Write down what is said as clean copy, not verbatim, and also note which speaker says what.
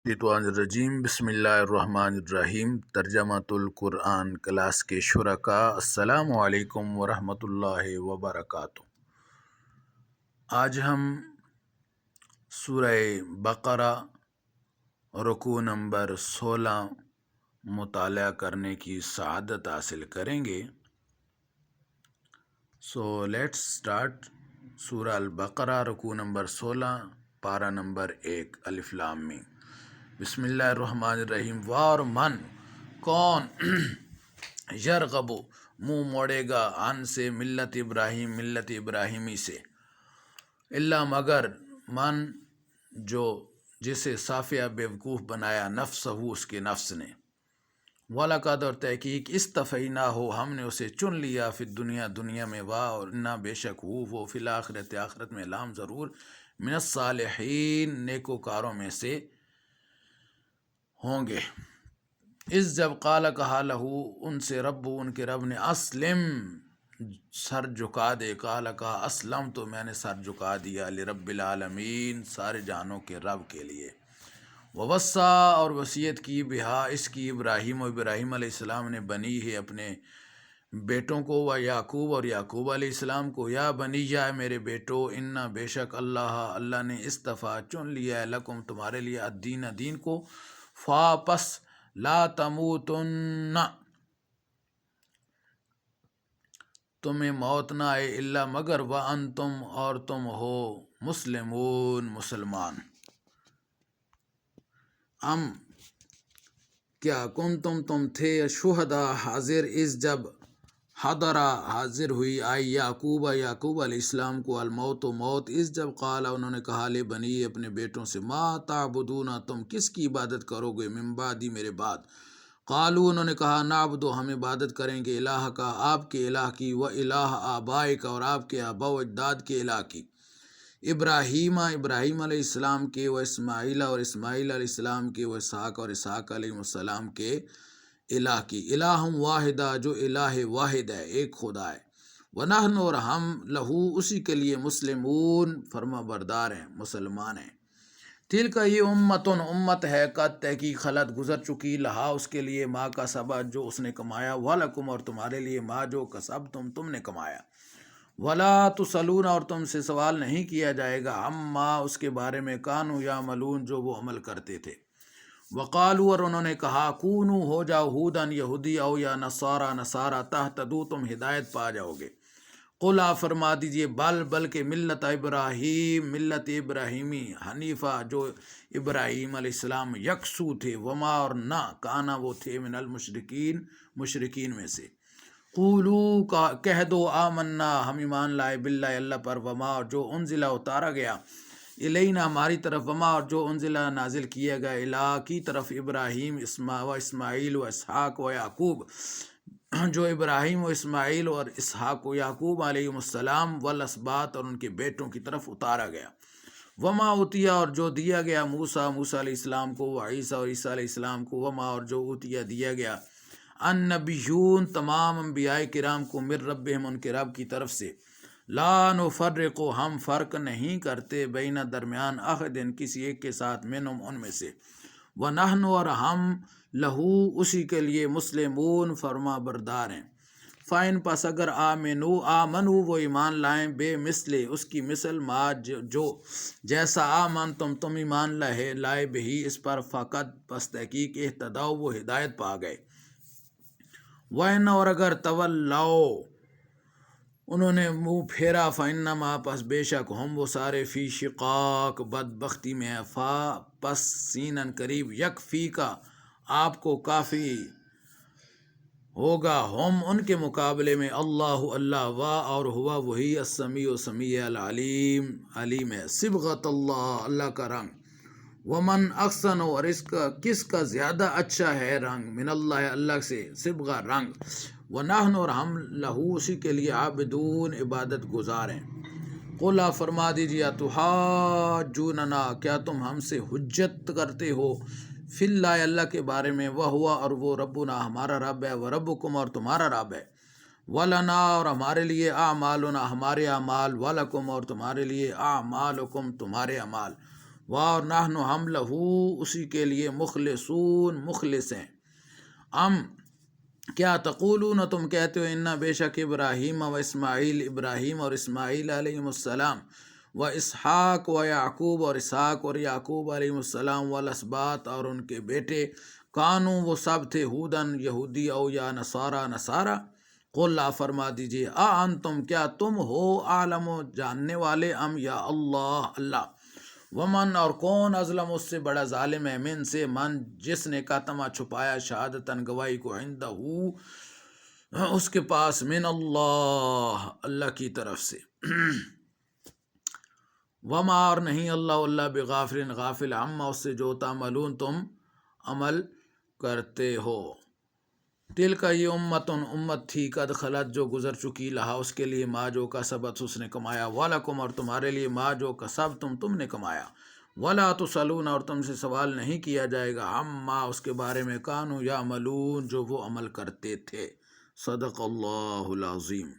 Speaker 1: الرجیم بسم اللہ الرحمن الرحیم ترجمۃ القرآن کلاس کے شرکاء السلام علیکم ورحمۃ اللہ وبرکاتہ۔ آج ہم سورہ بقرہ رکوع نمبر 16 مطالعہ کرنے کی سعادت حاصل کریں گے۔ So let's start. سورہ البقرہ رکوع نمبر 16 پارہ نمبر 1 الف لام میم۔ بسم اللہ الرحمن الرحیم۔ وار من کون یرغب منہ موڑے گا عن سے ملت ابراہیم ملت ابراہیمی سے، اللہ مگر من جو جسے صافیہ بیوقوف بنایا نفسہ اس کے نفس نے، وَلَقَدْ اور تحقیق اصطفیناہ ہم نے اسے چن لیا فی الدنیا دنیا میں، اور انا بے شک وہ فی الآخرت آخرت میں لام ضرور من الصالحین نیکوکاروں میں سے ہوں گے۔ اس جب قال کہا لہو ان سے رب ان کے رب نے اسلم سر جھکا دے، قال کہا اسلم تو میں نے سر جھکا دیا لرب العالمین سارے جہانوں کے رب کے لیے۔ ووصا اور وصیت کی بہا اس کی ابراہیم و ابراہیم علیہ السلام نے بنی ہے اپنے بیٹوں کو، و یعقوب اور یعقوب علیہ السلام کو، یا بنی یا میرے بیٹو انا بے شک اللہ نے استفا چن لیا ہے لکم تمہارے لیے الدین دین کو، فا پس لا تموتن تمہیں موت نہ آئے الا مگر وانتم اور تم ہو مسلمون مسلمان۔ کیا کنتم تم تھے شہدا حاضر اس جب حضرا حاضر ہوئی آئی یعقوب علیہ السلام کو الموت و موت، اس جب قال انہوں نے کہا لے بنی اپنے بیٹوں سے ما تعبدون تم کس کی عبادت کرو گے من بعدی میرے بعد، قالوا انہوں نے کہا نعبد ہم عبادت کریں گے الہ کا آپ کے الہ کی، و الہ آبائک اور آپ کے آبا و اجداد کے الہ کی، ابراہیم علیہ السلام کے، و اسماعیل اور اسماعیل علیہ السلام کے، و اسحاق اور اسحاق علیہ السلام کے الہ کی، الہ واحدہ جو الہ واحد ہے ایک خدا ہے، ونحن اور ہم لہو اسی کے لیے مسلمون فرما بردار ہیں مسلمان ہیں۔ تل کا یہ امت ہے قد تحقیق خلط گزر چکی، لہا اس کے لیے ما کا سبب جو اس نے کمایا، ولکم اور تمہارے لیے ما جو کسب تم نے کمایا، ولا تسلون اور تم سے سوال نہیں کیا جائے گا عما اس کے بارے میں کانوا یعملون جو وہ عمل کرتے تھے۔ وقالوا اور انہوں نے کہا کونو ہو جاؤ ہودن یہودی او یا نصارا تہتدو تم ہدایت پا جاؤ گے، قل آپ فرما دیجئے بلکہ ملت ابراہیمی حنیفہ جو ابراہیم علیہ السلام یکسو تھے، وما اور نہ کانا وہ تھے من المشرکین مشرکین میں سے، قولو کہہ دو آمنا ہم ایمان لائے باللہ اللہ پر، وما اور جو انزلہ اتارا گیا الینا ہماری طرف، وما اور جو انزلہ نازل کیا گیا الہ کی طرف ابراہیم و اسماعیل و اسحاق و یعقوب جو ابراہیم و اسماعیل اور اسحاق و یعقوب علیہ السلام والاسباط اور ان کے بیٹوں کی طرف اتارا گیا، وما اوتیا اور جو دیا گیا موسیٰ علیہ السلام کو، و عیسیٰ اور عیسیٰ علیہ السلام کو، وما اور جو اوتیا دیا گیا النبیون تمام انبیاء کرام کو، من ربہم ان کے رب کی طرف سے، لا نفرق ہم فرق نہیں کرتے بین درمیان احد کسی ایک کے ساتھ منہم ان میں سے، ونحن اور ہم لہو اسی کے لیے مسلمون فرما بردار ہیں، فائن پس اگر آمنو وہ ایمان لائیں بے مثل اس کی مثل ما جو جیسا آمن تم ایمان لائے بہی اس پر، فقط پس تحقیق اہتداؤ وہ ہدایت پا گئے، وَإِنَّ اور اگر تولاؤ انہوں نے منہ پھیرا، فَإِنَّمَا پس بے شک ہم وہ سارے فی شقاق بدبختی میں ہیں، فا پس سینن قریب یکفی کا آپ کو کافی ہوگا ہم ان کے مقابلے میں اللہ وا اور ہوا وہی السمیع سمیع العلیم علیم ہے، صبغۃ اللہ کا رنگ، ومن احسن اور اس کا کس کا زیادہ اچھا ہے رنگ، من اللہ سے صبغہ رنگ، ونحن اور ہم لہو اسی کے لیے عابدون عبادت گزار ہیں، قل آپ فرما دیجیے تحاجوننا کیا تم ہم سے حجت کرتے ہو فی اللہ اللہ کے بارے میں، وہوا اور وہ ربنا ہمارا رب ہے، وربکم اور تمہارا رب ہے، ولنا اور ہمارے لیے اعمالنا ہمارے اعمال، ولکم اور تمہارے لیے اعمالکم تمہارے اعمال، اور نحن ہم لہو اسی کے لیے مخلصون مخلص ہیں. کیا تقولون تم کہتے ہو انا بے شک ابراہیم و اسماعیل ابراہیم اور اسماعیل علیہ السلام و اسحاق و یعقوب اور اسحاق اور یعقوب علیہ السلام والاسباط اور ان کے بیٹے کانو وہ سب تھے ہودن یہودی او یا نصارا نصارا. قل فرما دیجیے انتم کیا تم ہو عالم و جاننے والے یا اللہ اللہ. ومن اور کون ازلم اس سے بڑا ظالم ہے من سے من جس نے کاتما چھپایا شہادتاً گواہی کو عندہ اس کے پاس من اللہ اللہ کی طرف سے. وما اور نہیں اللہ بغافل غافل عما اس سے جو تعملون تم عمل کرتے ہو. دل کا یہ امت تھی قد خلت جو گزر چکی لہا اس کے لیے ما جو کا سبت اس نے کمایا ولکم اور تمہارے لیے ما جو کا سب تم نے کمایا ولا تسلون اور تم سے سوال نہیں کیا جائے گا عما اس کے بارے میں کانوا یعملون جو وہ عمل کرتے تھے. صدق اللہ العظیم.